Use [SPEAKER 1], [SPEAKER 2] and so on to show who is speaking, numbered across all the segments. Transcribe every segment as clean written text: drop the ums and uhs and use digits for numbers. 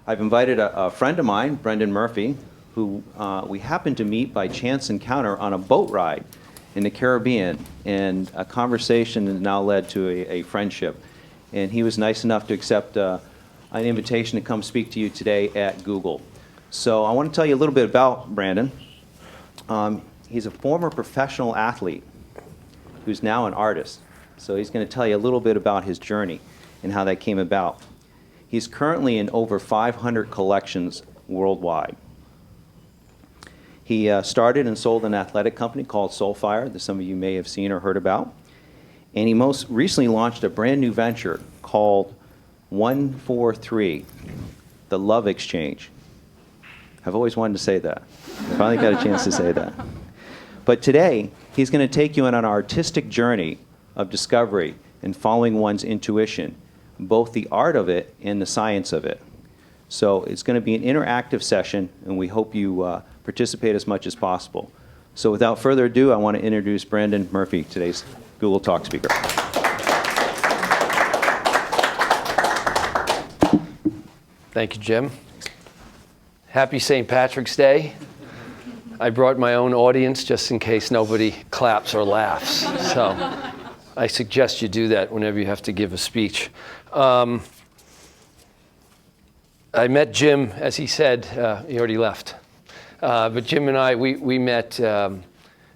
[SPEAKER 1] I've invited a friend of mine, Brendan Murphy, who we happened to meet by chance encounter on a boat ride in the Caribbean, and a conversation that now led to a friendship. And he was nice enough to accept an invitation to come speak to you today at Google. So I want to tell you a little bit about Brandon. He's a former professional athlete who's now an artist. So he's going to tell you a little bit about his journey and how that came about. He's currently in over 500 collections worldwide. He started and sold an athletic company called Soulfire that some of you may have seen or heard about. And he most recently launched a brand new venture called 143, The Love Exchange. I've always wanted to say that. I finally got a chance to say that. But today, he's going to take you on an artistic journey of discovery and following one's intuition, both the art of it and the science of it. So it's going to be an interactive session, and we hope you participate as much as possible. So without further ado, I want to introduce Brandon Murphy, today's Google Talk speaker.
[SPEAKER 2] Thank you, Jim. Happy St. Patrick's Day. I brought my own audience just in case nobody claps or laughs. So I suggest you do that whenever you have to give a speech. I met Jim, as he said, he already left. But Jim and I, we met on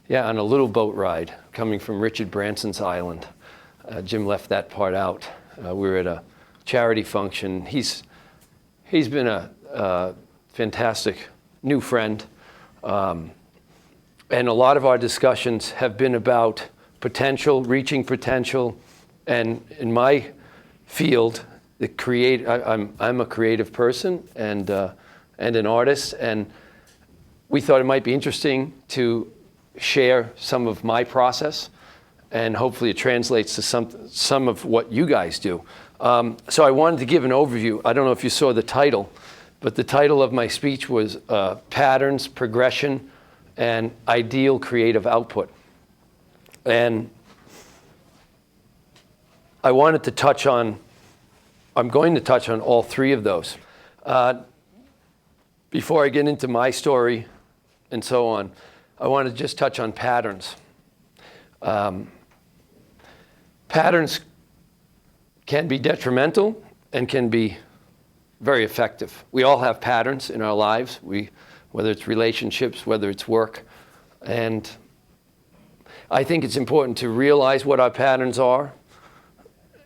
[SPEAKER 2] a little boat ride coming from Richard Branson's island. Jim left that part out. We were at a charity function. He's been a fantastic new friend. And a lot of our discussions have been about potential, reaching potential, and in my field, I'm a creative person and an artist, and we thought it might be interesting to share some of my process, and hopefully it translates to some of what you guys do. So I wanted to give an overview. I don't know if you saw the title, but the title of my speech was Patterns, Progression, and Ideal Creative Output. And I'm going to touch on all three of those. Before I get into my story and so on, I want to just touch on patterns. Patterns can be detrimental and can be very effective. We all have patterns in our lives, whether it's relationships, whether it's work. And I think it's important to realize what our patterns are.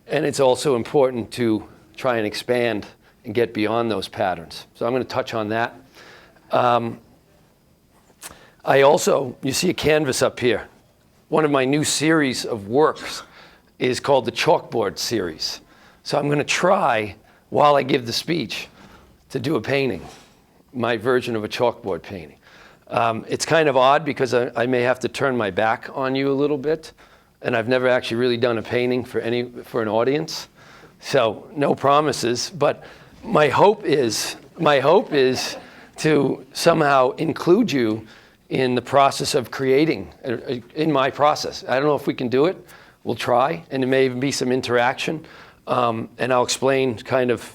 [SPEAKER 2] And it's also important to try and expand and get beyond those patterns. So I'm going to touch on that. You see a canvas up here. One of my new series of works is called the Chalkboard series. So I'm going to try, while I give the speech, to do a painting, my version of a chalkboard painting. It's kind of odd because I may have to turn my back on you a little bit, and I've never actually really done a painting for an audience, so no promises. But my hope is to somehow include you in the process of creating, in my process. I don't know if we can do it. We'll try, and there may even be some interaction, and I'll explain kind of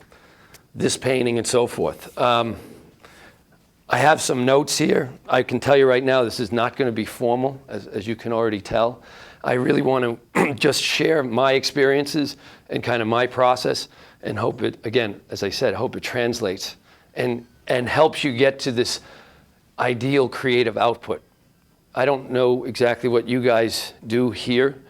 [SPEAKER 2] this painting and so forth. I have some notes here. I can tell you right now, this is not going to be formal, as you can already tell. I really want to just share my experiences and kind of my process, and hope it, again, as I said, hope it translates and helps you get to this ideal creative output. I don't know exactly what you guys do here.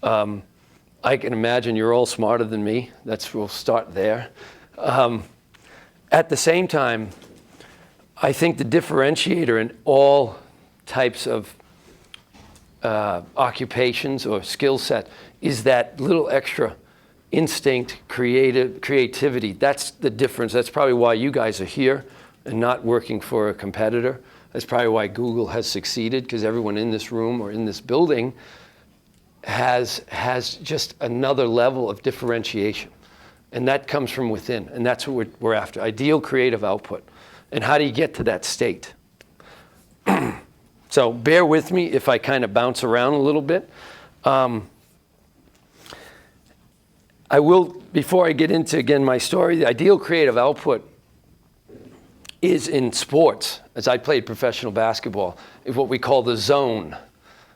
[SPEAKER 2] I can imagine you're all smarter than me. We'll start there. At the same time, I think the differentiator in all types of occupations or skill set is that little extra instinct, creativity. That's the difference. That's probably why you guys are here and not working for a competitor. That's probably why Google has succeeded, because everyone in this room or in this building has just another level of differentiation. And that comes from within, and that's what we're after, ideal creative output. And how do you get to that state? So bear with me if I kind of bounce around a little bit. I will, before I get into, again, my story, the ideal creative output is in sports, as I played professional basketball, is what we call the zone.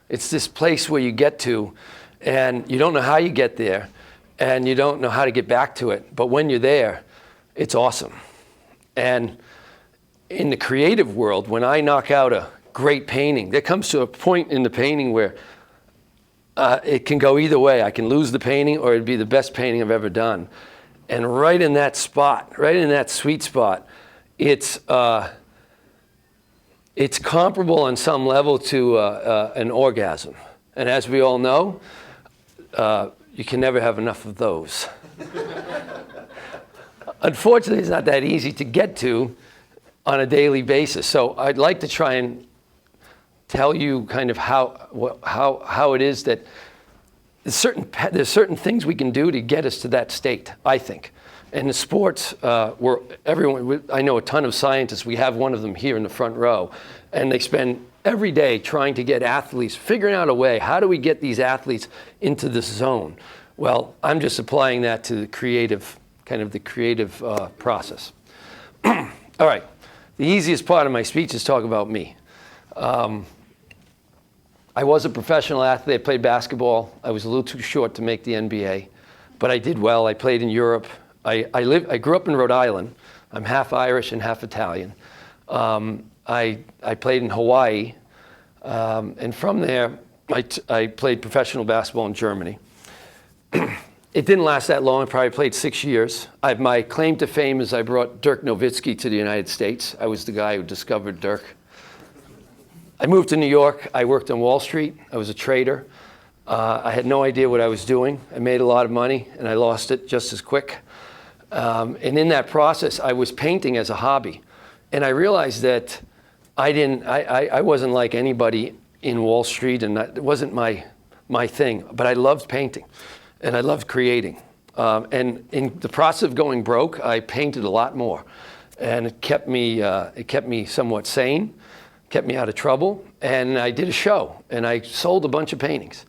[SPEAKER 2] It's this place where you get to, and you don't know how you get there, and you don't know how to get back to it. But when you're there, it's awesome. And in the creative world, when I knock out a great painting, there comes to a point in the painting where it can go either way. I can lose the painting, or it'd be the best painting I've ever done. And right in that spot, right in that sweet spot, it's comparable on some level to an orgasm. And as we all know, you can never have enough of those. Unfortunately, it's not that easy to get to on a daily basis. So I'd like to try and tell you kind of how it is that there's certain things we can do to get us to that state, I think. And in sports, where I know a ton of scientists. We have one of them here in the front row, and they spend every day trying to get athletes, figuring out a way, how do we get these athletes into this zone? Well, I'm just applying that to the creative process. All right, the easiest part of my speech is talk about me. I was a professional athlete. I played basketball. I was a little too short to make the NBA, but I did well. I played in Europe. I grew up in Rhode Island. I'm half Irish and half Italian. I played in Hawaii, and from there, I played professional basketball in Germany. It didn't last that long. I probably played 6 years. My claim to fame is I brought Dirk Nowitzki to the United States. I was the guy who discovered Dirk. I moved to New York. I worked on Wall Street. I was a trader. I had no idea what I was doing. I made a lot of money, and I lost it just as quick. And in that process, I was painting as a hobby. And I realized that I wasn't like anybody in Wall Street, and it wasn't my thing. But I loved painting, and I loved creating. And in the process of going broke, I painted a lot more. And it kept me somewhat sane, kept me out of trouble. And I did a show, and I sold a bunch of paintings.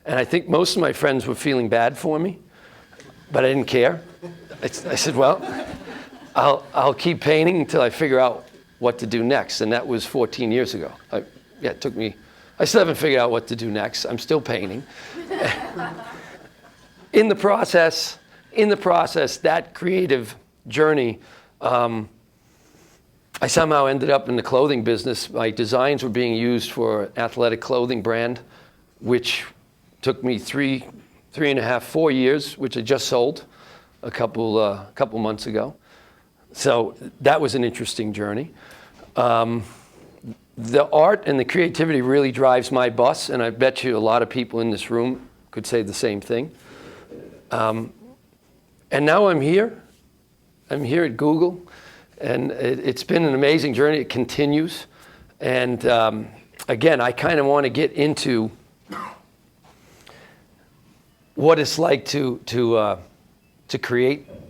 [SPEAKER 2] And I think most of my friends were feeling bad for me, but I didn't care. I said, well, I'll keep painting until I figure out what to do next. And that was 14 years ago. It took me, I still haven't figured out what to do next. I'm still painting. In the process, that creative journey, I somehow ended up in the clothing business. My designs were being used for an athletic clothing brand, which took me 3.5, 4 years, which I just sold a couple months ago. So that was an interesting journey. The art and the creativity really drives my bus, and I bet you a lot of people in this room could say the same thing. And now I'm here. I'm here at Google, and it's been an amazing journey. It continues. And again, I kind of want to get into what it's like to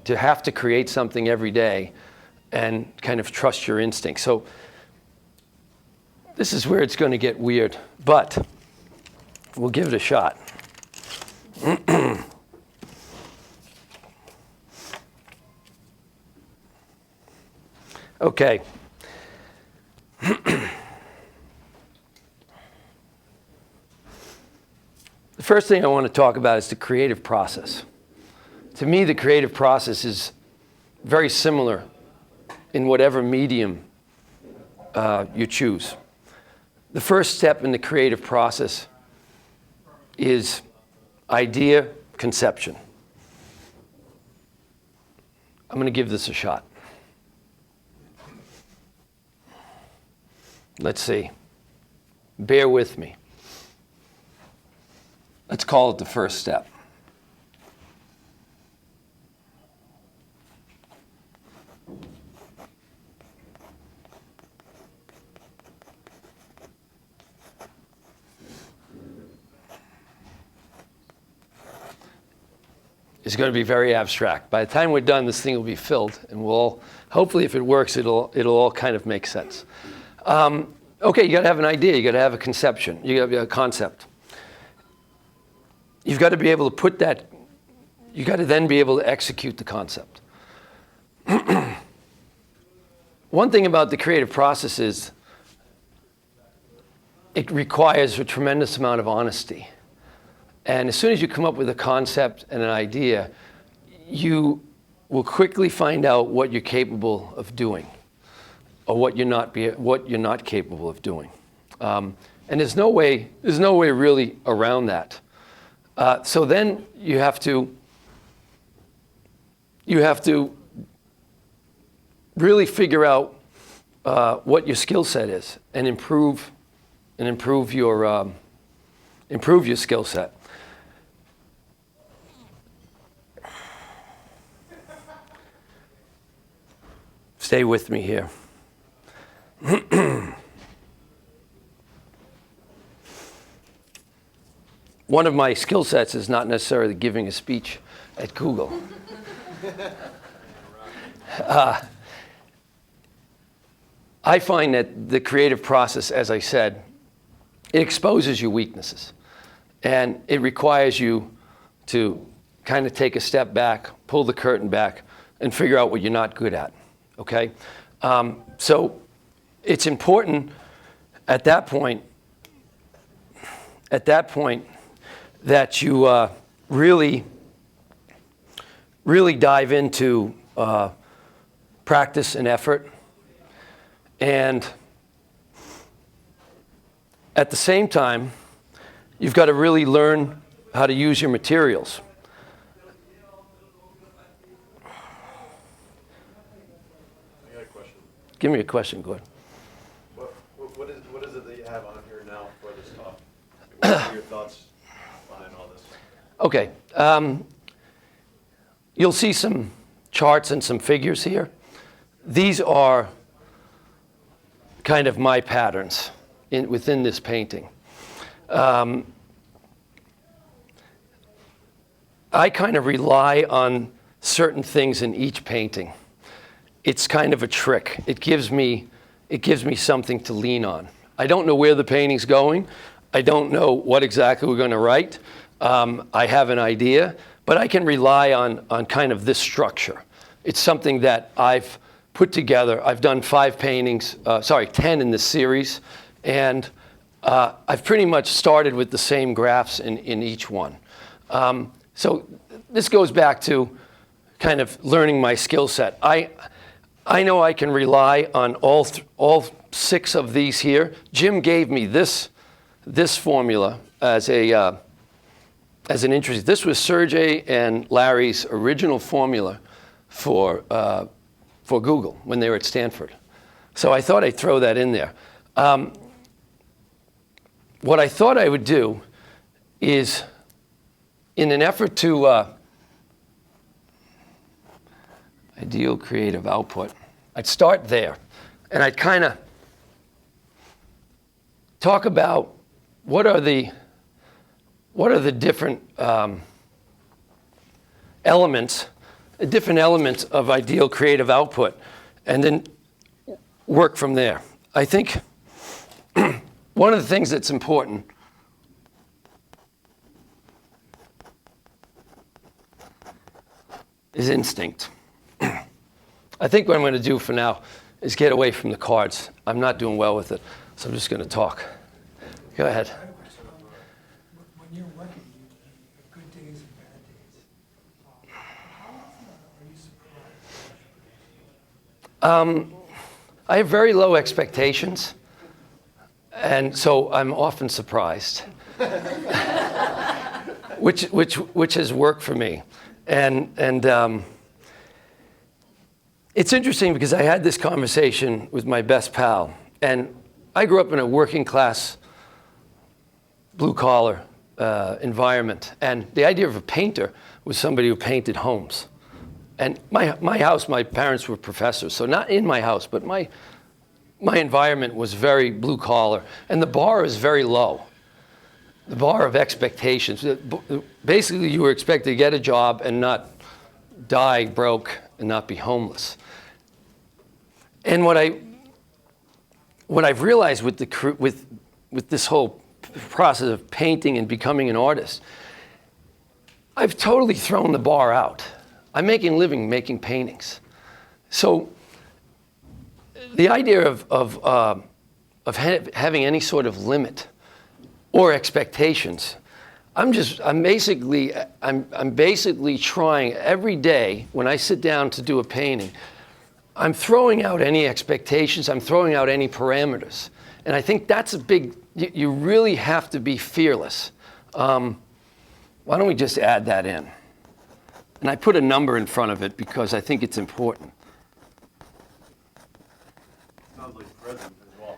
[SPEAKER 2] have to create something every day and kind of trust your instincts. So this is where it's going to get weird, but we'll give it a shot. Okay. The first thing I want to talk about is the creative process. To me, the creative process is very similar in whatever medium you choose. The first step in the creative process is idea conception. I'm going to give this a shot. Let's see. Bear with me. Let's call it the first step. It's going to be very abstract. By the time we're done, this thing will be filled, and we'll all, hopefully, if it works, it'll all kind of make sense. Okay, you got to have an idea. You got to have a conception. You got to have a concept. You've got to be able to put that. You got to then be able to execute the concept. one thing about the creative process is it requires a tremendous amount of honesty. And as soon as you come up with a concept and an idea, you will quickly find out what you're capable of doing, or what you're not capable of doing. And there's no way really around that. So then you have to really figure out what your skill set is and improve your skill set. Stay with me here. One of my skill sets is not necessarily giving a speech at Google. I find that the creative process, as I said, it exposes your weaknesses. And it requires you to kind of take a step back, pull the curtain back, and figure out what you're not good at, okay? So it's important at that point that you really dive into practice and effort. And at the same time, you've got to really learn how to use your materials.
[SPEAKER 3] I got a question.
[SPEAKER 2] Give me a question, go ahead.
[SPEAKER 3] What is it that you have on here now for this talk? What are your thoughts behind all this?
[SPEAKER 2] Okay. You'll see some charts and some figures here. These are kind of my patterns within this painting. I kind of rely on certain things in each painting. It's kind of a trick. It gives me something to lean on. I don't know where the painting's going. I don't know what exactly we're going to write. I have an idea, but I can rely on kind of this structure. It's something that I've put together. I've done 10 in this series, and I've pretty much started with the same graphs in each one. So this goes back to kind of learning my skill set. I know I can rely on all 6 of these here. Jim gave me this formula as an interest. This was Sergey and Larry's original formula for Google when they were at Stanford. So I thought I'd throw that in there. What I thought I would do is, in an effort to ideal creative output, I'd start there, and I'd kind of talk about what are the different elements of ideal creative output, and then work from there. I think one of the things that's important is instinct. I think what I'm going to do for now is get away from the cards. I'm not doing well with it, so I'm just going to talk. Go ahead.
[SPEAKER 4] I have a question. When you're working, you have good days and bad days. How often are you surprised?
[SPEAKER 2] I have very low expectations, and so I'm often surprised, which has worked for me. And it's interesting because I had this conversation with my best pal, and I grew up in a working class, blue collar environment, and the idea of a painter was somebody who painted homes. And my house, my parents were professors, so not in my house, but my environment was very blue collar, and the bar is very low. The bar of expectations. Basically, you were expected to get a job and not die broke and not be homeless. And what I've realized with this whole process of painting and becoming an artist, I've totally thrown the bar out. I'm making a living making paintings. So the idea of having any sort of limit or expectations, I'm basically trying every day when I sit down to do a painting, I'm throwing out any expectations, I'm throwing out any parameters. And I think that's a big, you really have to be fearless. Why don't we just add that in? And I put a number in front of it because I think it's important.
[SPEAKER 3] Sounds like present as well.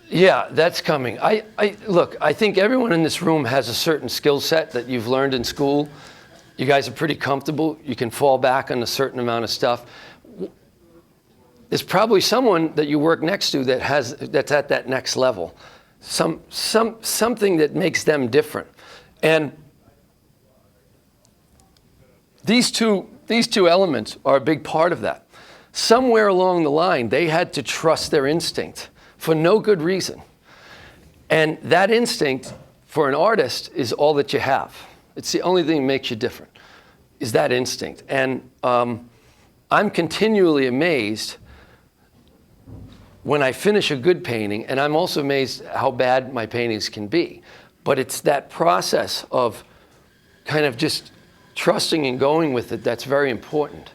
[SPEAKER 2] Yeah, that's coming. Look, I think everyone in this room has a certain skill set that you've learned in school. You guys are pretty comfortable. You can fall back on a certain amount of stuff. There's probably someone that you work next to that's at that next level. Something that makes them different. And these two elements are a big part of that. Somewhere along the line, they had to trust their instinct for no good reason. And that instinct for an artist is all that you have. It's the only thing that makes you different, is that instinct. And I'm continually amazed when I finish a good painting, and I'm also amazed how bad my paintings can be. But it's that process of kind of just trusting and going with it that's very important.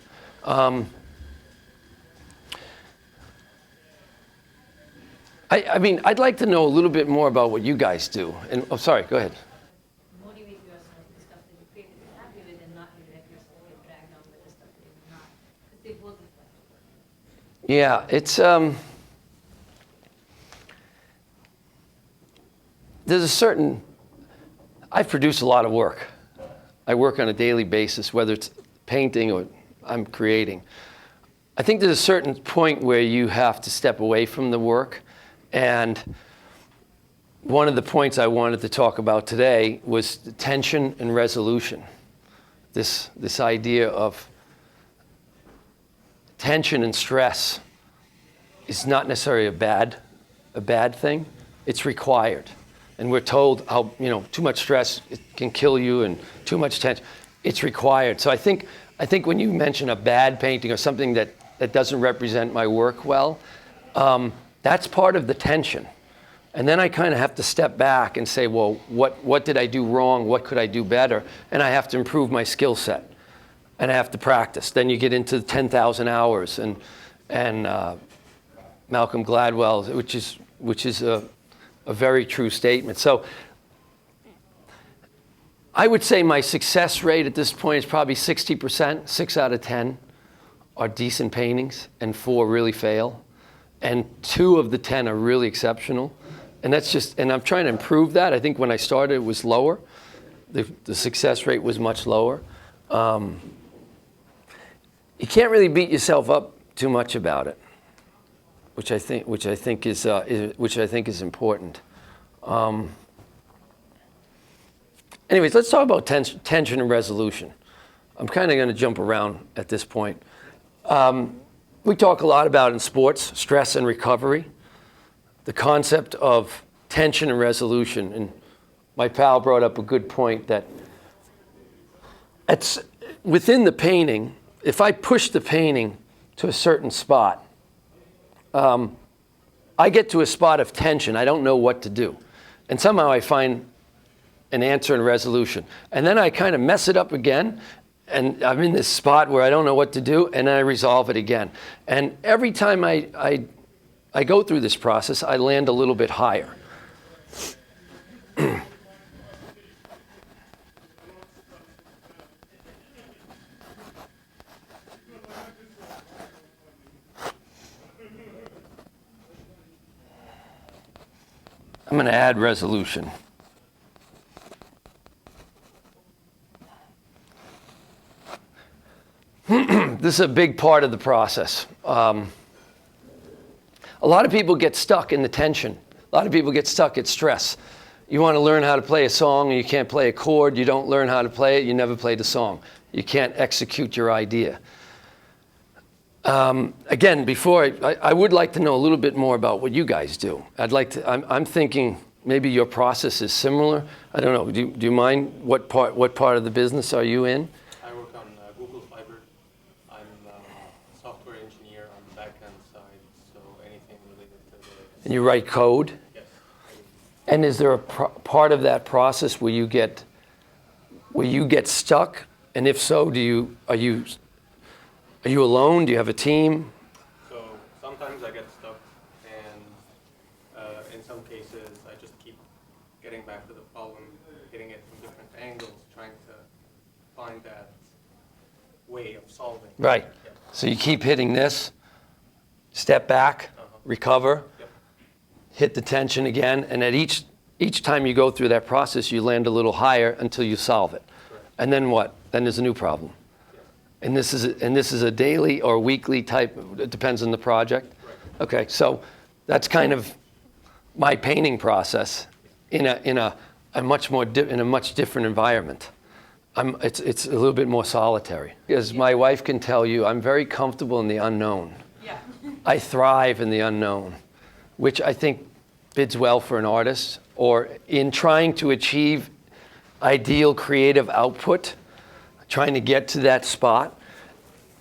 [SPEAKER 2] I mean, I'd like to know a little bit more about what you guys do. And oh, sorry, go ahead.
[SPEAKER 5] Motivate yourself with the stuff that you create, that you're happy with, and not to let yourself get dragged down with the stuff that you're not. Because they both reflect.
[SPEAKER 2] Yeah, it's there's a certain, I produce a lot of work. I work on a daily basis, whether it's painting or I'm creating. I think there's a certain point where you have to step away from the work. And one of the points I wanted to talk about today was tension and resolution. This idea of tension and stress is not necessarily a bad thing. It's required. And we're told how, too much stress it can kill you, and too much tension. It's required. So I think when you mention a bad painting or something that doesn't represent my work well, that's part of the tension. And then I kind of have to step back and say, well, what did I do wrong? What could I do better? And I have to improve my skill set. And I have to practice. Then you get into 10,000 hours and Malcolm Gladwell, which is a very true statement. So I would say my success rate at this point is probably 60%. 6 out of 10 are decent paintings, and 4 really fail. And 2 of the 10 are really exceptional. And and I'm trying to improve that. I think when I started, it was lower. The success rate was much lower. You can't really beat yourself up too much about it, which I think is important. Anyways, let's talk about tension and resolution. I'm kind of going to jump around at this point. We talk a lot about in sports, stress and recovery, the concept of tension and resolution. And my pal brought up a good point that within the painting, if I push the painting to a certain spot, I get to a spot of tension. I don't know what to do. And somehow I find an answer and resolution. And then I kind of mess it up again, and I'm in this spot where I don't know what to do, and then I resolve it again. And every time I go through this process, I land a little bit higher. I'm going to add resolution. This is a big part of the process. A lot of people get stuck in the tension. A lot of people get stuck at stress. You want to learn how to play a song and you can't play a chord. You don't learn how to play it. You never play the song. You can't execute your idea. Again, before I would like to know a little bit more about what you guys do. I'm thinking maybe your process is similar. I don't know. Do you mind what part of the business are you in?
[SPEAKER 6] I work on Google Fiber. I'm a software engineer on the back end,
[SPEAKER 2] And you write code?
[SPEAKER 3] Yes.
[SPEAKER 2] And is there a part of that process where you get stuck? And if so, are you alone? Do you have a team?
[SPEAKER 6] So sometimes I get stuck, and in some cases I just keep getting back to the problem, hitting it from different angles, trying to find that way of solving.
[SPEAKER 2] Right.
[SPEAKER 6] Yeah.
[SPEAKER 2] So you keep hitting this, step back, recover,
[SPEAKER 6] Yep.
[SPEAKER 2] hit the tension again, and at each time you go through that process, you land a little higher until you solve it.
[SPEAKER 6] Correct.
[SPEAKER 2] And then what? Then there's a new problem. And this is a daily or weekly type. It depends on the project.
[SPEAKER 6] Right.
[SPEAKER 2] Okay, so that's kind of my painting process in a much different environment. It's a little bit more solitary. As my wife can tell you, I'm very comfortable in the unknown.
[SPEAKER 5] Yeah.
[SPEAKER 2] I thrive in the unknown, which I think bids well for an artist, or in trying to achieve ideal creative output, trying to get to that spot.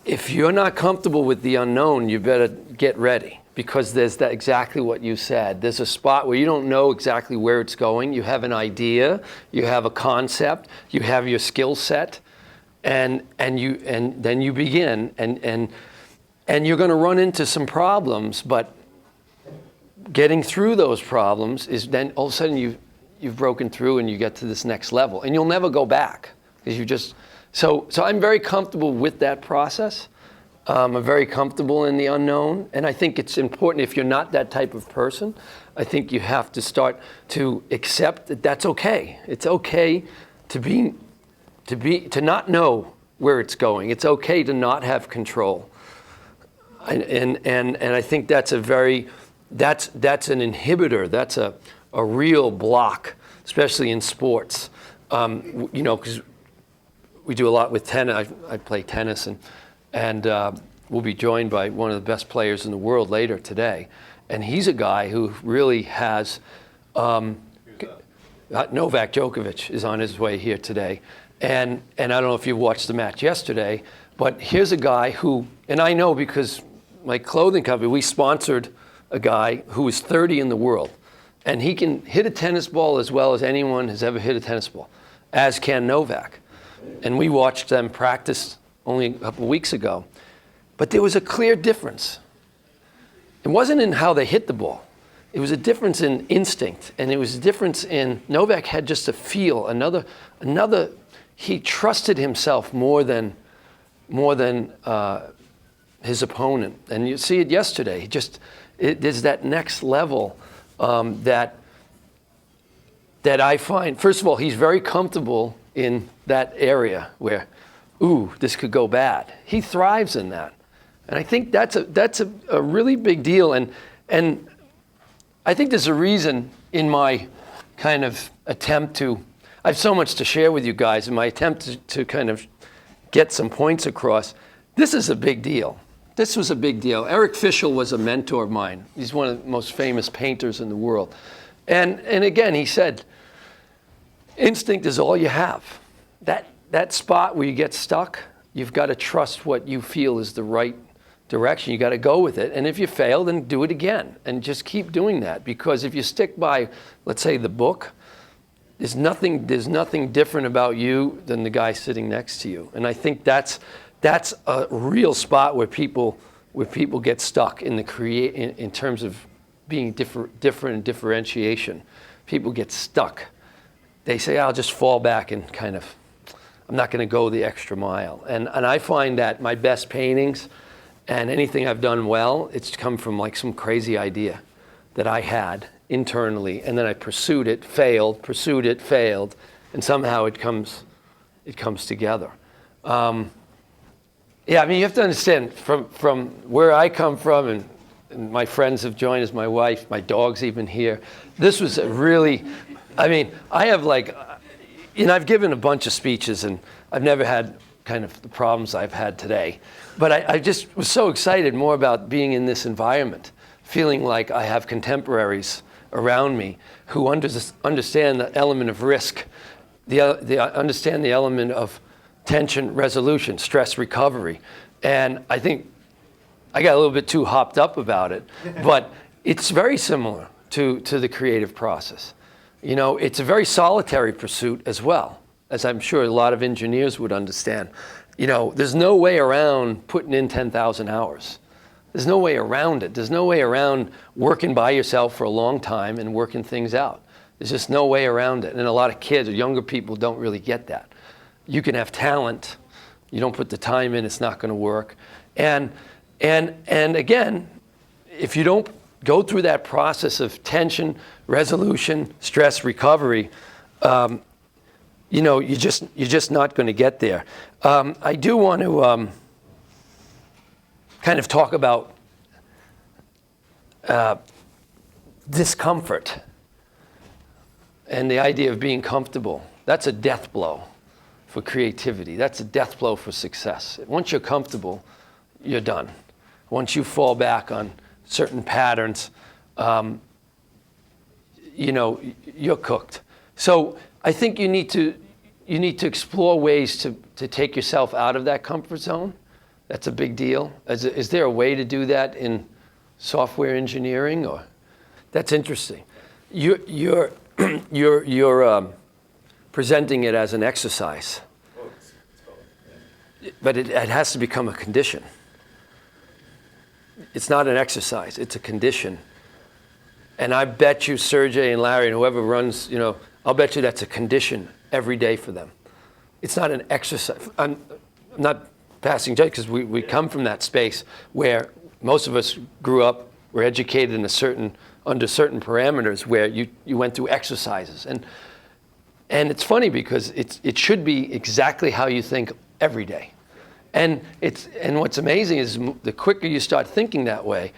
[SPEAKER 2] If you're not comfortable with the unknown, you better get ready, because there's exactly what you said. There's a spot where you don't know exactly where it's going. You have an idea, you have a concept, you have your skill set, and then you begin, and you're going to run into some problems, but getting through those problems is then all of a sudden you've broken through and you get to this next level, and you'll never go back, because you just. So I'm very comfortable with that process. I'm very comfortable in the unknown, and I think it's important, if you're not that type of person, I think you have to start to accept that that's okay. It's okay to not know where it's going. It's okay to not have control. And I think that's an inhibitor. That's a real block, especially in sports. Because we do a lot with tennis. I play tennis, and we'll be joined by one of the best players in the world later today. And he's a guy who really has. Novak Djokovic is on his way here today, and I don't know if you watched the match yesterday, but here's a guy who, and I know because my clothing company, we sponsored a guy who is 30 in the world, and he can hit a tennis ball as well as anyone has ever hit a tennis ball, as can Novak. And we watched them practice only a couple of weeks ago. But there was a clear difference. It wasn't in how they hit the ball. It was a difference in instinct. And it was a difference in, Novak had just a feel, he trusted himself more than his opponent. And you see it yesterday. There's that next level that I find, first of all, he's very comfortable in that area where, this could go bad. He thrives in that. And I think that's a really big deal. And I think there's a reason in my kind of attempt to, I have so much to share with you guys, in my attempt to kind of get some points across. This is a big deal. This was a big deal. Eric Fischl was a mentor of mine. He's one of the most famous painters in the world. And again, he said, instinct is all you have. That spot where you get stuck, you've got to trust what you feel is the right direction. You got to go with it. And if you fail, then do it again. And just keep doing that. Because if you stick by, let's say, the book, there's nothing different about you than the guy sitting next to you. And I think that's a real spot where people get stuck in terms of being different and differentiation. People get stuck. They say, I'll just fall back and kind of, I'm not going to go the extra mile. And I find that my best paintings and anything I've done well, it's come from like some crazy idea that I had internally, and then I pursued it, failed, and somehow it comes together. Yeah, I mean, you have to understand, from where I come from, and my friends have joined as my wife, my dog's even here. This was a really, I mean, I have I've given a bunch of speeches, and I've never had kind of the problems I've had today. But I just was so excited more about being in this environment, feeling like I have contemporaries around me who understand the element of risk, they understand the element of tension resolution, stress recovery. And I think I got a little bit too hopped up about it, but it's very similar to the creative process. You know, it's a very solitary pursuit as well, as I'm sure a lot of engineers would understand. You know, there's no way around putting in 10,000 hours. There's no way around it. There's no way around working by yourself for a long time and working things out. There's just no way around it. And a lot of kids or younger people don't really get that. You can have talent. You don't put the time in, it's not going to work. And again, if you don't go through that process of tension, resolution, stress, recovery, you know, you're just not going to get there. I do want to kind of talk about discomfort and the idea of being comfortable. That's a death blow for creativity. That's a death blow for success. Once you're comfortable, you're done. Once you fall back on certain patterns, you know, you're cooked. So I think you need to explore ways to take yourself out of that comfort zone. That's a big deal. Is there a way to do that in software engineering? Or that's interesting. You're presenting it as an exercise, but it has to become a condition. It's not an exercise, it's a condition. And I bet you Sergey and Larry and whoever runs, you know, I'll bet you that's a condition every day for them. It's not an exercise. I'm not passing judgment because we come from that space where most of us grew up, were educated in under certain parameters where you went through exercises. And it's funny because it should be exactly how you think every day. And what's amazing is the quicker you start thinking that way.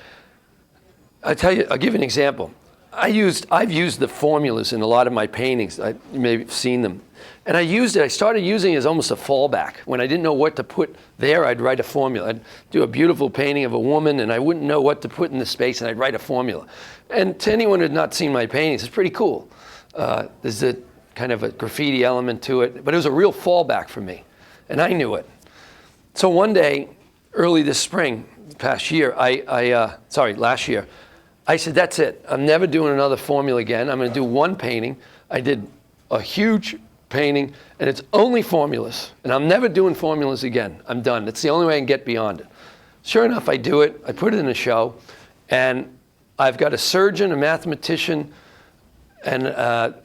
[SPEAKER 2] I'll give you an example. I've used the formulas in a lot of my paintings. You may have seen them. And I started using it as almost a fallback. When I didn't know what to put there, I'd write a formula. I'd do a beautiful painting of a woman and I wouldn't know what to put in the space and I'd write a formula. And to anyone who had not seen my paintings, it's pretty cool. There's a kind of a graffiti element to it, but it was a real fallback for me. And I knew it. So one day, early this spring, last year, I said, that's it. I'm never doing another formula again. I'm going to do one painting. I did a huge painting, and it's only formulas. And I'm never doing formulas again. I'm done. It's the only way I can get beyond it. Sure enough, I do it. I put it in a show, and I've got a surgeon, a mathematician, and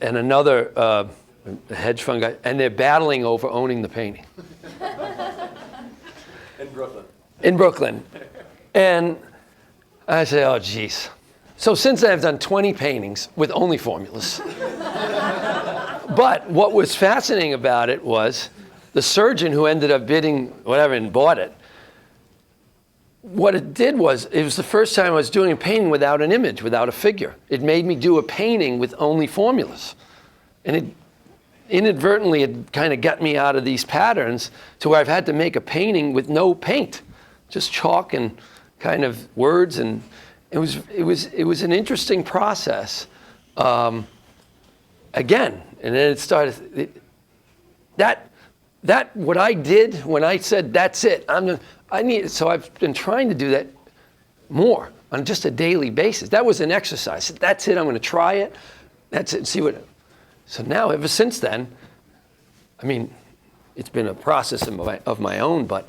[SPEAKER 2] another hedge fund guy, and they're battling over owning the painting. In Brooklyn. And I say, oh, geez. So since then, I've done 20 paintings with only formulas. But what was fascinating about it was the surgeon who ended up bidding whatever and bought it, what it did was, it was the first time I was doing a painting without an image, without a figure. It made me do a painting with only formulas. And it inadvertently had kind of got me out of these patterns to where I've had to make a painting with no paint, just chalk and kind of words. And it was an interesting process. Again, and then it started, what I did when I said, that's it, so I've been trying to do that more on just a daily basis. That was an exercise. That's it, I'm going to try it. That's it, see what. So now, ever since then, I mean, it's been a process of my own, but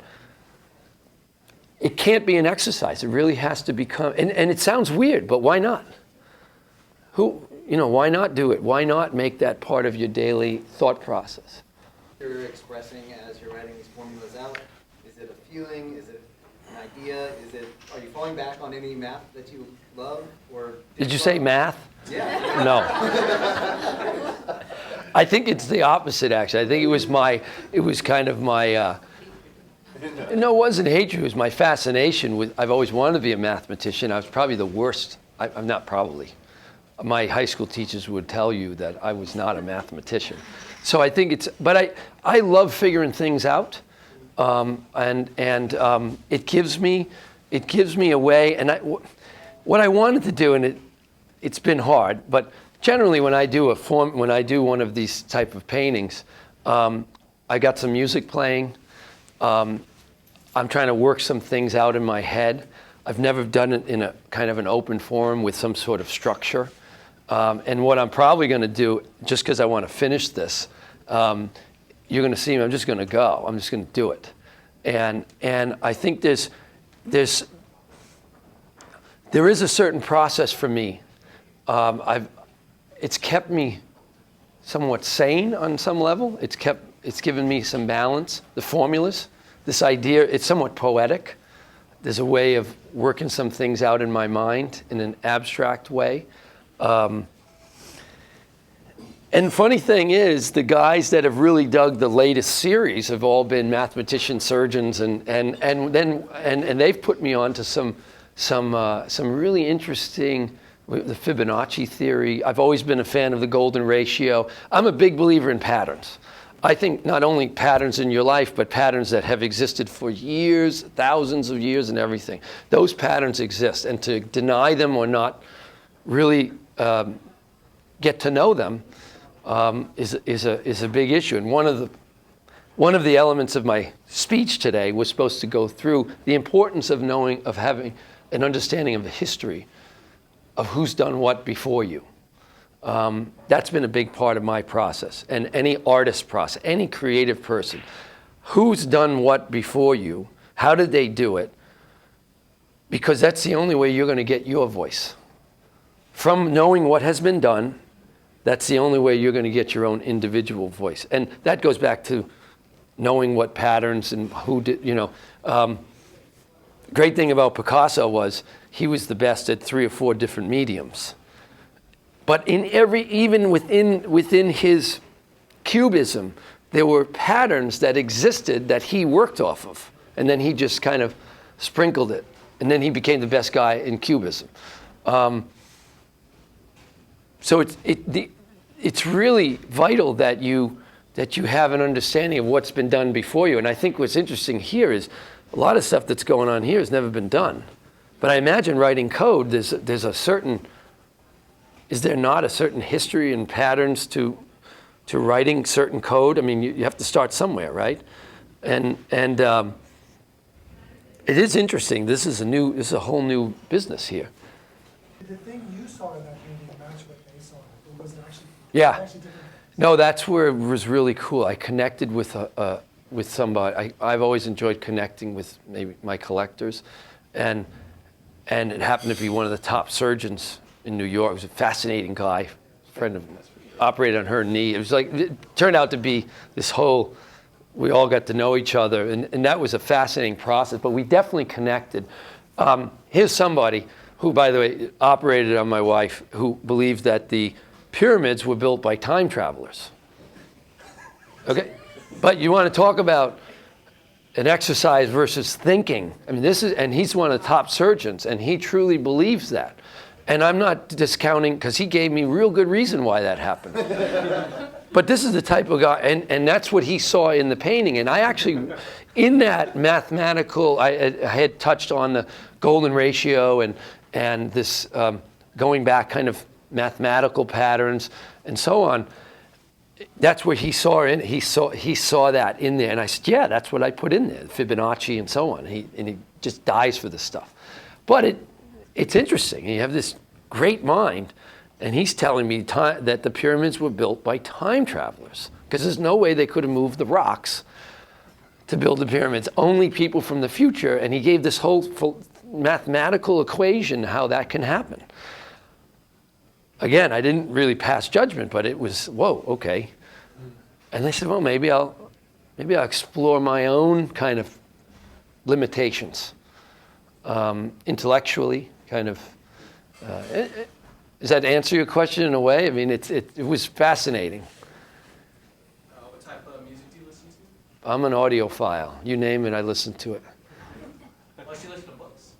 [SPEAKER 2] it can't be an exercise. It really has to become, and it sounds weird, but why not? Why not do it? Why not make that part of your daily thought process?
[SPEAKER 7] You're expressing as you're writing these formulas out? Is it a feeling? Is it an idea? Are you falling back on any math that you love? Or
[SPEAKER 2] did you say math?
[SPEAKER 7] Yeah.
[SPEAKER 2] No. I think it's the opposite, actually. I think it was kind of my, no, it wasn't hatred, it was my fascination with, I've always wanted to be a mathematician. I was probably the worst, I'm not probably. My high school teachers would tell you that I was not a mathematician. So I think but I love figuring things out. And it gives me a way, and what I wanted to do, and it's been hard, but generally when I do one of these type of paintings, I got some music playing. I'm trying to work some things out in my head. I've never done it in a kind of an open forum with some sort of structure. And what I'm probably going to do, just because I want to finish this, you're going to see me, I'm just going to go. I'm just going to do it. And I think there is a certain process for me. It's kept me somewhat sane on some level. It's given me some balance. The formulas, this idea, it's somewhat poetic. There's a way of working some things out in my mind in an abstract way. And funny thing is, the guys that have really dug the latest series have all been mathematicians, surgeons, and they've put me on to some really interesting, the Fibonacci theory. I've always been a fan of the golden ratio. I'm a big believer in patterns. I think not only patterns in your life, but patterns that have existed for years, thousands of years and everything. Those patterns exist, and to deny them or not really get to know them is a big issue. And one of the elements of my speech today was supposed to go through the importance of having an understanding of the history of who's done what before you. That's been a big part of my process, and any artist process, any creative person. Who's done what before you? How did they do it? Because that's the only way you're going to get your voice. From knowing what has been done, that's the only way you're going to get your own individual voice. And that goes back to knowing what patterns and who did, great thing about Picasso was he was the best at 3 or 4 different mediums. But even within his cubism, there were patterns that existed that he worked off of. And then he just kind of sprinkled it. And then he became the best guy in cubism. So it's really vital that you have an understanding of what's been done before you. And I think what's interesting here is a lot of stuff that's going on here has never been done. But I imagine writing code, there's a certain, is there not a certain history and patterns to writing certain code? I mean, you have to start somewhere, right? And it is interesting. This is a whole new business here.
[SPEAKER 4] The thing you saw in that painting matched what they saw. It was actually different.
[SPEAKER 2] No, that's where it was really cool. I connected with somebody. I've always enjoyed connecting with maybe my collectors, and it happened to be one of the top surgeons in New York. He was a fascinating guy, friend of operated on her knee. It turned out to be this whole. We all got to know each other, and that was a fascinating process. But we definitely connected. Here's somebody who, by the way, operated on my wife, who believed that the pyramids were built by time travelers. Okay, but you want to talk about an exercise versus thinking. I mean, and he's one of the top surgeons, and he truly believes that. And I'm not discounting, because he gave me real good reason why that happened. But this is the type of guy, and that's what he saw in the painting. And I actually, in that mathematical, I had touched on the golden ratio and this going back kind of mathematical patterns and so on. That's where he saw that in there. And I said, yeah, that's what I put in there, Fibonacci and so on. And he just dies for this stuff. But it's interesting. You have this great mind, and he's telling me that the pyramids were built by time travelers, because there's no way they could have moved the rocks to build the pyramids. Only people from the future, and he gave this whole mathematical equation how that can happen. Again, I didn't really pass judgment, but it was, whoa, okay. And I said, well, maybe I'll explore my own kind of limitations, intellectually, kind of. Does that answer your question in a way? I mean, it was fascinating.
[SPEAKER 6] What type of music do you listen to?
[SPEAKER 2] I'm an audiophile. You name it, I listen to it.
[SPEAKER 6] Unless you listen to books.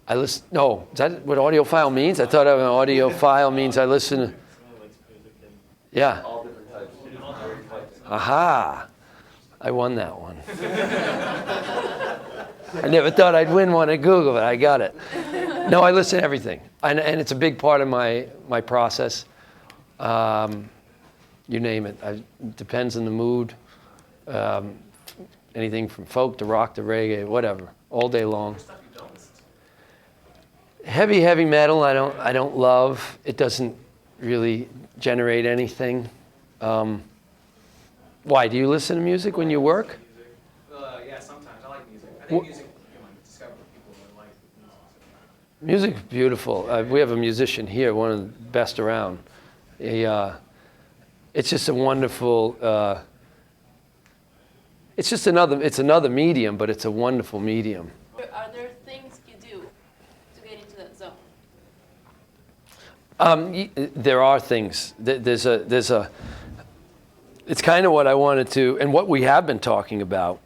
[SPEAKER 2] No, is that what audiophile means? I thought an audiophile means I listen to. Yeah.
[SPEAKER 3] All different types.
[SPEAKER 2] Aha. I won that one. I never thought I'd win one at Google, but I got it. No, I listen to everything. And it's a big part of my process. You name it. It depends on the mood. Anything from folk to rock to reggae, whatever, all day long. Heavy metal, I don't love. It doesn't really generate anything. Why, do you listen to music when you work?
[SPEAKER 8] Yeah, sometimes. I like music. I think music, discover people that like music.
[SPEAKER 2] Music's beautiful. We have a musician here, one of the best around. It's just a wonderful, it's another medium, but it's a wonderful medium.
[SPEAKER 9] Are there things you do to get into that zone?
[SPEAKER 2] There are things. There's a. It's kind of what I wanted to, and what we have been talking about.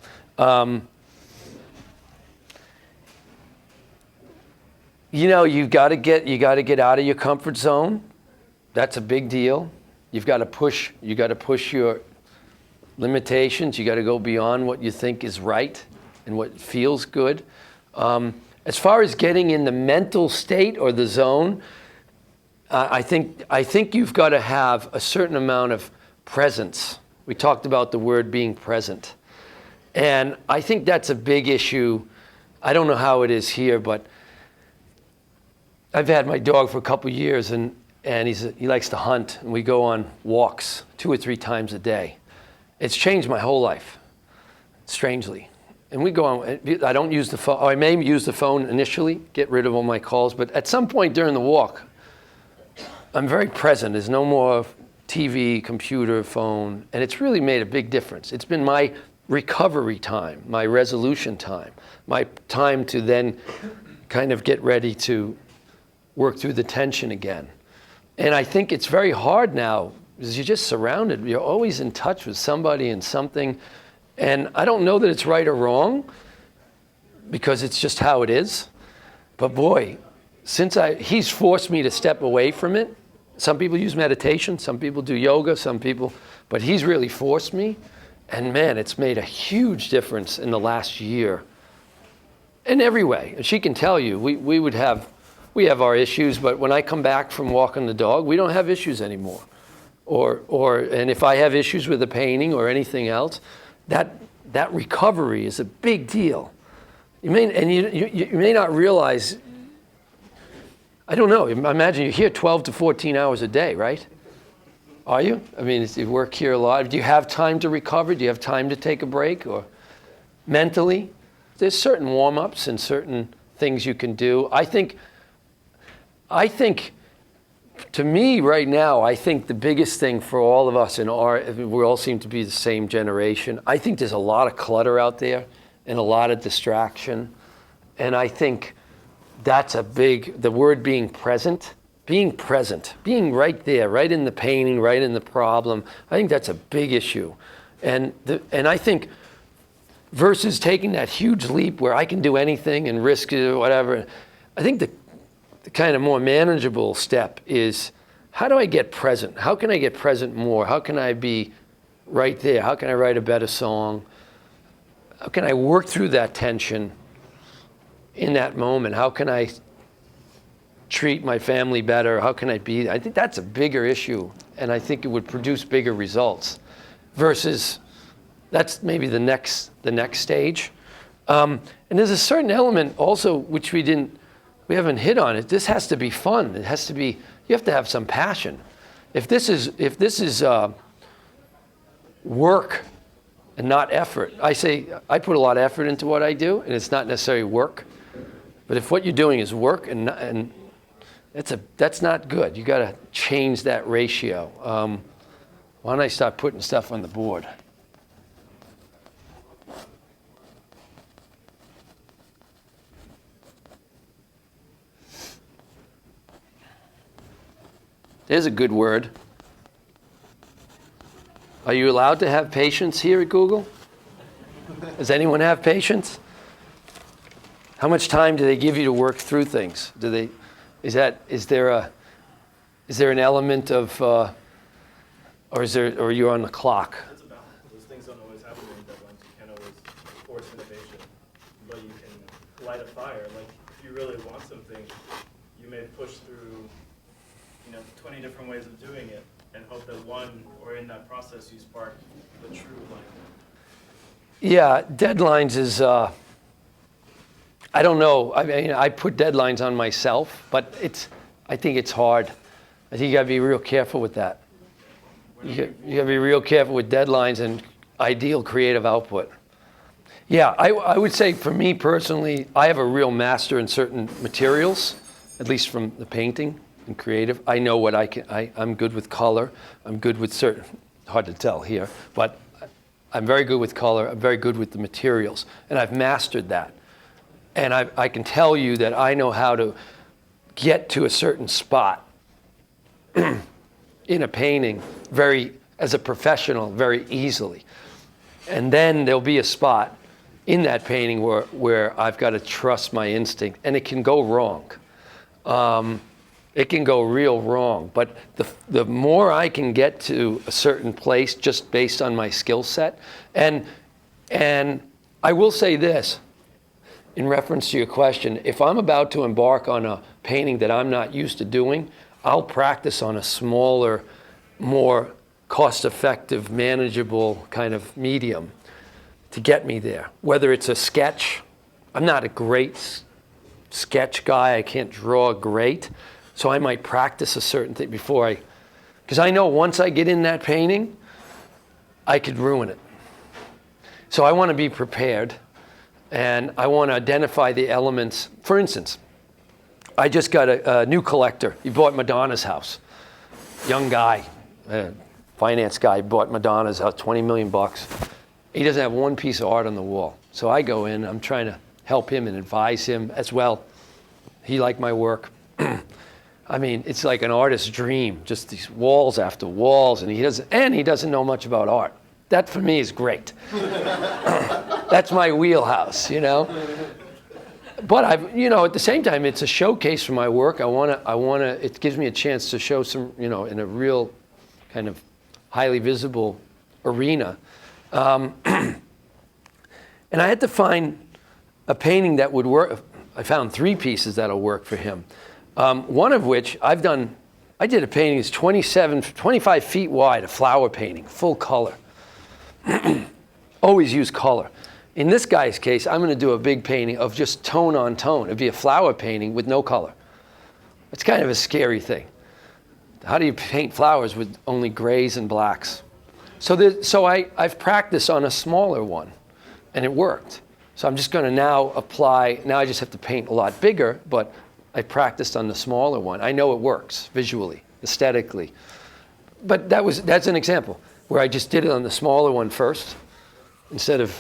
[SPEAKER 2] You got to get out of your comfort zone. That's a big deal. You got to push your limitations. You got to go beyond what you think is right and what feels good. As far as getting in the mental state or the zone, I think you've got to have a certain amount of presence. We talked about the word being present. And I think that's a big issue. I don't know how it is here, but I've had my dog for a couple of years, and he likes to hunt, and we go on walks 2 or 3 times a day. It's changed my whole life, strangely. And we go on, I don't use the phone, I may use the phone initially, get rid of all my calls, but at some point during the walk, I'm very present. There's no more TV, computer, phone, and it's really made a big difference. It's been my recovery time, my resolution time, my time to then kind of get ready to work through the tension again. And I think it's very hard now because you're just surrounded. You're always in touch with somebody and something. And I don't know that it's right or wrong because it's just how it is. But boy, he's forced me to step away from it. Some people use meditation, some people do yoga, but he's really forced me. And man, it's made a huge difference in the last year in every way. And she can tell you, we have our issues, but when I come back from walking the dog, we don't have issues anymore. And if I have issues with the painting or anything else, that recovery is a big deal. You may not realize. I don't know. Imagine you're here 12 to 14 hours a day, right? Are you? I mean, you work here a lot. Do you have time to recover? Do you have time to take a break? Or mentally? There's certain warm-ups and certain things you can do. I think, to me right now, I think the biggest thing for all of us we all seem to be the same generation. I think there's a lot of clutter out there and a lot of distraction. And I think that's the word being present, being right there, right in the painting, right in the problem. I think that's a big issue. And I think versus taking that huge leap where I can do anything and risk it or whatever, I think the kind of more manageable step is, how do I get present? How can I get present more? How can I be right there? How can I write a better song? How can I work through that tension in that moment? How can I treat my family better? How can I think that's a bigger issue, and I think it would produce bigger results versus that's maybe the next stage. And there's a certain element also which we haven't hit on it. This has to be fun. It has to be, you have to have some passion. If this is work and not effort, I put a lot of effort into what I do, and it's not necessarily work. But if what you're doing is work, and that's not good. You got to change that ratio. Why don't I start putting stuff on the board? There's a good word. Are you allowed to have patience here at Google? Does anyone have patience? How much time do they give you to work through things? Is there an element of, or are you on the clock?
[SPEAKER 3] It's a balance. Those things don't always happen in deadlines. You can't always force innovation, but you can light a fire. Like, if you really want something, you may push through 20 different ways of doing it and hope that one, or in that process, you spark the true light.
[SPEAKER 2] Yeah, deadlines is, I don't know. I mean, I put deadlines on myself, but I think it's hard. I think you gotta be real careful with that. You gotta be real careful with deadlines and ideal creative output. Yeah, I would say for me personally, I have a real master in certain materials, at least from the painting and creative. I know what I'm good with color. I'm good with certain, hard to tell here, but I'm very good with color. I'm very good with the materials, and I've mastered that. And I can tell you that I know how to get to a certain spot in a painting as a professional, very easily. And then there'll be a spot in that painting where I've got to trust my instinct, and it can go wrong. It can go real wrong, but the more I can get to a certain place just based on my skill set, and I will say this, in reference to your question, if I'm about to embark on a painting that I'm not used to doing, I'll practice on a smaller, more cost-effective, manageable kind of medium to get me there. Whether it's a sketch, I'm not a great sketch guy, I can't draw great, so I might practice a certain thing before because I know once I get in that painting, I could ruin it. So I want to be prepared, and I want to identify the elements. For instance, I just got a new collector. He bought Madonna's house. Young guy, finance guy, bought Madonna's house, $20 million. He doesn't have one piece of art on the wall. So I go in, I'm trying to help him and advise him as well. He liked my work. I mean, it's like an artist's dream, just these walls after walls, and he doesn't know much about art. That for me is great. That's my wheelhouse, you know. But at the same time, it's a showcase for my work. It gives me a chance to show some, in a real kind of highly visible arena. And I had to find a painting that would work. I found 3 pieces that'll work for him. One of which I did a painting that's 25 feet wide, a flower painting, full color. Always use color. In this guy's case, I'm going to do a big painting of just tone on tone. It'd be a flower painting with no color. It's kind of a scary thing. How do you paint flowers with only grays and blacks? So I've practiced on a smaller one, and it worked. So I'm just going to now apply. Now I just have to paint a lot bigger, but I practiced on the smaller one. I know it works visually, aesthetically. But that's an example where I just did it on the smaller one first, instead of,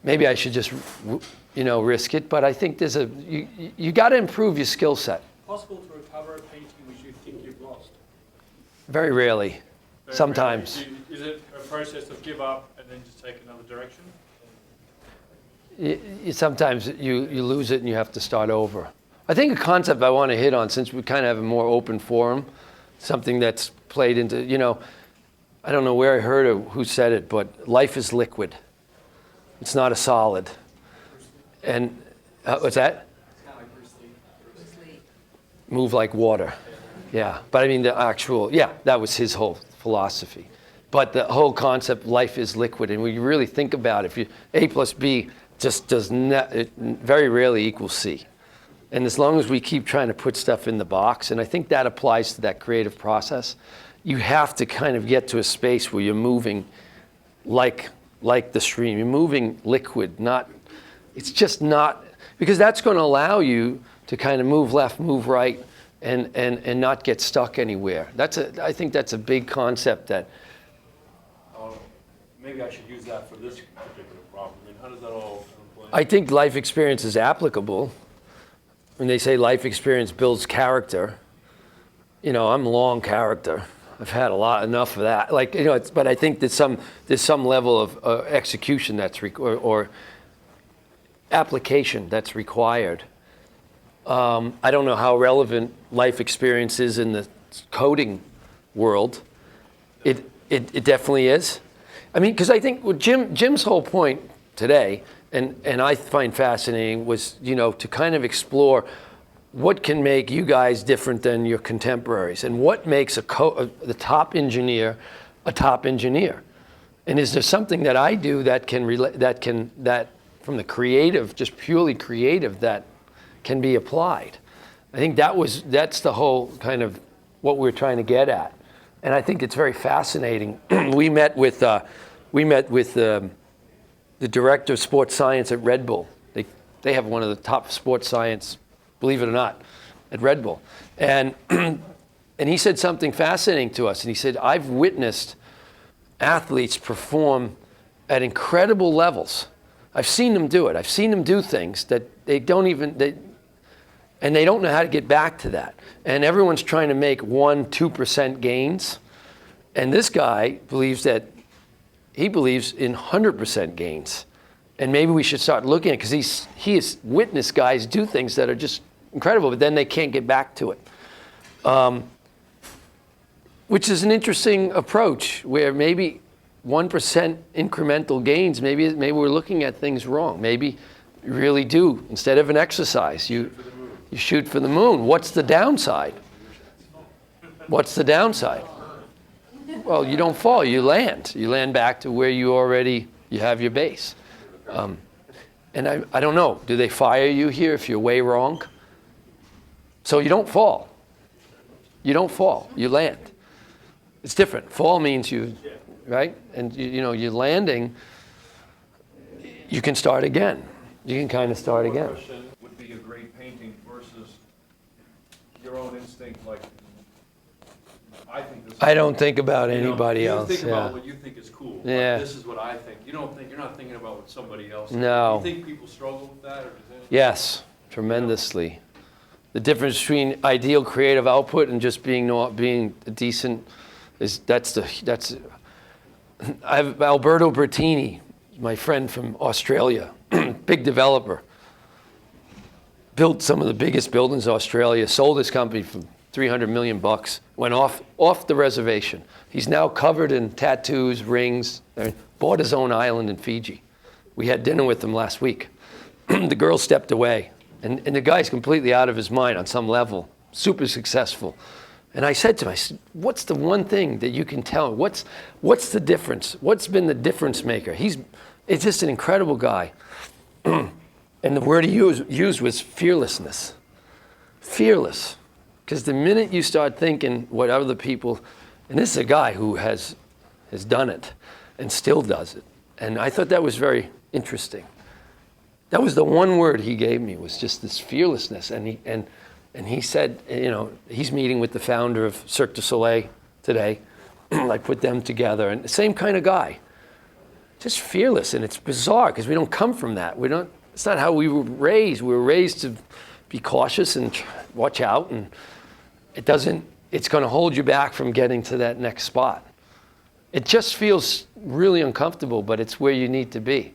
[SPEAKER 2] maybe I should just, risk it. But I think you got to improve your skill set.
[SPEAKER 10] Possible to recover a painting which you think you've lost?
[SPEAKER 2] Very rarely.
[SPEAKER 10] Very
[SPEAKER 2] Sometimes.
[SPEAKER 10] rarely. Is it a process of give up and then just take another direction?
[SPEAKER 2] Sometimes you lose it and you have to start over. I think a concept I want to hit on, since we kind of have a more open forum, something that's played into, I don't know where I heard or who said it, but life is liquid. It's not a solid. And what's that?
[SPEAKER 8] It's kind of like Bruce Lee.
[SPEAKER 2] Move like water. Yeah, but I mean that was his whole philosophy. But the whole concept, life is liquid, and when you really think about it, A plus B just does not, it very rarely equals C. And as long as we keep trying to put stuff in the box, and I think that applies to that creative process, you have to kind of get to a space where you're moving like the stream. You're moving liquid, it's just not, because that's going to allow you to kind of move left, move right, and not get stuck anywhere. I think that's a big concept that.
[SPEAKER 10] Maybe I should use that for this particular problem. I mean, how does that all play?
[SPEAKER 2] I think life experience is applicable. When they say life experience builds character, I'm long character. I've had enough of that. But I think there's some level of execution or application that's required. I don't know how relevant life experience is in the coding world. It definitely is. I mean, because I think what Jim's whole point today, and I find fascinating, was to kind of explore what can make you guys different than your contemporaries, and what makes the top engineer a top engineer, and is there something that I do that from the creative, just purely creative, that can be applied. I think that's the whole kind of what we're trying to get at. And I think it's very fascinating. We met with the director of sports science at Red Bull. They have one of the top sports science, believe it or not, at Red Bull. And and he said something fascinating to us. And he said, I've witnessed athletes perform at incredible levels. I've seen them do it. I've seen them do things that they don't know how to get back to that. And everyone's trying to make 1-2% gains. And this guy believes in 100% gains. And maybe we should start looking at it, because he has witnessed guys do things that are just incredible, but then they can't get back to it. Which is an interesting approach, where maybe 1% incremental gains, maybe we're looking at things wrong. Maybe you really do, instead of an exercise, you shoot for the moon. What's the downside? What's the downside? Well, you don't fall, you land. You land back to where you have your base. And I don't know, do they fire you here if you're way wrong? So you don't fall. You don't fall, you land. It's different. Fall means you, right? And you're landing, you can start again. You can kind of start again.
[SPEAKER 10] Question would be a great painting versus your own instinct, like, I think this is.
[SPEAKER 2] I don't think about anybody else.
[SPEAKER 10] You think about
[SPEAKER 2] Yeah.
[SPEAKER 10] what you think is cool. Like,
[SPEAKER 2] Yeah.
[SPEAKER 10] this is what I think. You're not thinking about what somebody else thinks.
[SPEAKER 2] No.
[SPEAKER 10] Do you think people struggle with that, or does it?
[SPEAKER 2] Yes, tremendously. The difference between ideal creative output and just being decent I have Alberto Bertini, my friend from Australia, big developer. Built some of the biggest buildings in Australia, sold his company for $300 million, went off the reservation. He's now covered in tattoos, rings, bought his own island in Fiji. We had dinner with him last week. The girl stepped away, and the guy's completely out of his mind on some level, super successful. And I said to him, what's the one thing that you can tell? What's the difference? What's been the difference maker? It's just an incredible guy. And the word he used was fearlessness. Fearless. Because the minute you start thinking what other people, and this is a guy who has done it and still does it. And I thought that was very interesting. That was the one word he gave me, was just this fearlessness. And he said, he's meeting with the founder of Cirque du Soleil today. I put them together, and the same kind of guy. Just fearless, and it's bizarre because we don't come from that. It's not how we were raised. We were raised to be cautious and watch out, and it's going to hold you back from getting to that next spot. It just feels really uncomfortable, but it's where you need to be.